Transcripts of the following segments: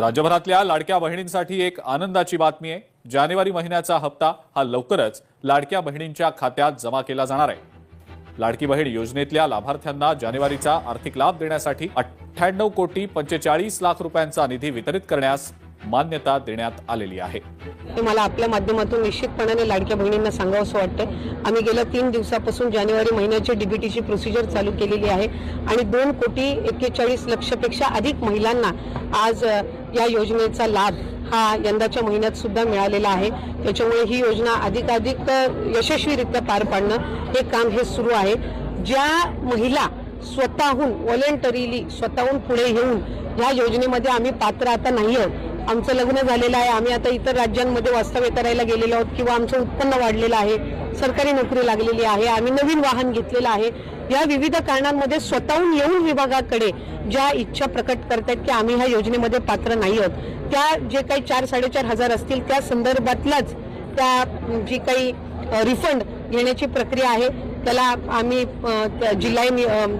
राज्यभरातल्या लाडक्या बहिणींसाठी एक आनंदाची बातमी आहे। जानेवारी महिन्याचा हप्ता हा लवकरच लाडक्या बहिणींच्या खात्यात जमा केला जाणार आहे। लाडकी बहीण योजनेतल्या लाभार्थ्यांना जानेवारीचा आर्थिक लाभ देण्यासाठी 98 कोटी 45 लाख रुपयांचा निधी वितरित करण्यास मान्यता देण्यात आलेली आहे। मला आपल्या माध्यमातून निश्चितपणाने लाडक्या बहिणींना सांगावंसं वाटतं, आम्ही गेल्या 3 दिवसापासून जानेवारी महिन्याची डीबीटीची प्रोसिजर चालू केलेली आहे आणि 2 कोटी 41 लक्षपेक्षा अधिक महिलांना आज या योजनेचा लाभ हा यंदाच्या महिन्यात सुद्धा मिळालेला आहे। त्याच्यामुळे ही योजना अधिकाधिक यशस्वीरित्या पार पाडणं हे काम हे सुरू आहे। ज्या महिला स्वतःहून व्हॉलंटरीली स्वतःहून पुढे येऊन या योजनेमध्ये आम्ही पात्र आता नाही आहोत, आमचं लग्न झालेलं आहे, आम्ही आता इतर राज्यांमध्ये वास्तव्य करायला गेलेलो आहोत किंवा आमचं उत्पन्न वाढलेलं आहे, सरकारी नोकरी लागलेली आहे, आम्ही नवीन वाहन घेतलेलं आहे, या विविध कारणांमध्ये स्वतःहून येऊन विभागाकडे ज्या इच्छा प्रकट करतात की आम्ही ह्या योजनेमध्ये पात्र नाही आहोत, त्या जे काही 4-4.5 हजार असतील त्या संदर्भातलाच त्या जी काही रिफंड घेण्याची प्रक्रिया आहे त्याला आम्ही जिल्हा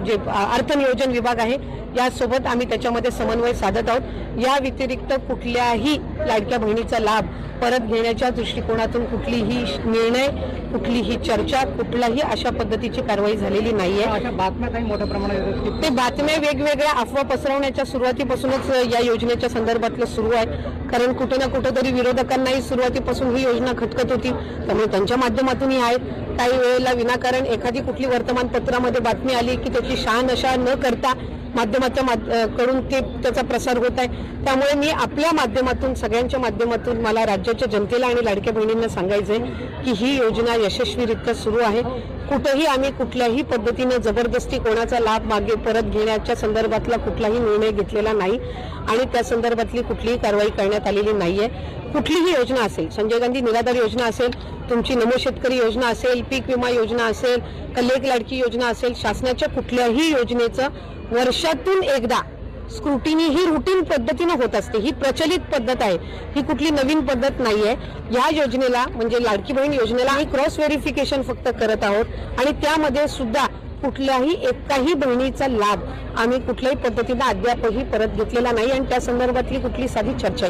जे अर्थ नियोजन विभाग आहे यासोबत आम्ही त्याच्यामध्ये समन्वय साधत आहोत। या व्यतिरिक्त कुठल्याही लाडक्या बहिणीचा लाभ परत घेण्याच्या दृष्टिकोनातून कुठलीही निर्णय, कुठलीही चर्चा, कुठलाही अशा पद्धतीची कारवाई झालेली नाहीये। अशा बातम्या काही मोठ्या प्रमाणात ते बातम्या वेगवेगळ्या अफवा पसरवण्याच्या सुरुवातीपासूनच या योजनेच्या संदर्भातलं सुरू आहे, कारण कुठे ना कुठे तरी विरोधकांनाही सुरुवातीपासून ही योजना खटकत होती, त्यामुळे त्यांच्या माध्यमातूनही आहेत। काही वेळेला विनाकारण एखादी कुठली वर्तमानपत्रामध्ये बातमी आली की त्याची शहानिशा न करता माध्यमाच्या कडून त्याचा प्रसार होत आहे। त्यामुळे मी आपल्या माध्यमातून सगळ्यांच्या माध्यमातून मला राज्याच्या जनतेला आणि लाडक्या बहिणींना सांगायचंय की ही योजना यशस्वीरित्या सुरू आहे। कुठेही आम्ही कुठल्याही पद्धतीने जबरदस्ती कोणाचा लाभ मागे परत घेण्याच्या संदर्भातला कुठलाही निर्णय घेतलेला नाही आणि त्या संदर्भातली कुठलीही कारवाई करण्यात आलेली नाहीये। कुठलीही योजना असेल, संजय गांधी निराधार योजना असेल, तुमची नमो शेतकरी योजना असेल, पीक विमा योजना असेल, लेक लाडकी योजना असेल, शासनाच्या कुठल्याही योजनेचं वर्षातून एकदा स्क्रुटिनी ही रुटीन पद्धतीने होत असते। ही प्रचलित पद्धत आहे, ही कुठली नवीन पद्धत नाहीये। या योजनेला म्हणजे लाडकी बहीण योजनेला आम्ही क्रॉस व्हेरिफिकेशन फक्त करत आहोत आणि त्यामध्ये सुद्धा कुठल्याही एकाही बहिणीचा लाभ आम्ही कुठल्याही पद्धतीने अद्यापही परत घेतलेला नाही आणि त्या संदर्भातली कुठली साधी चर्चा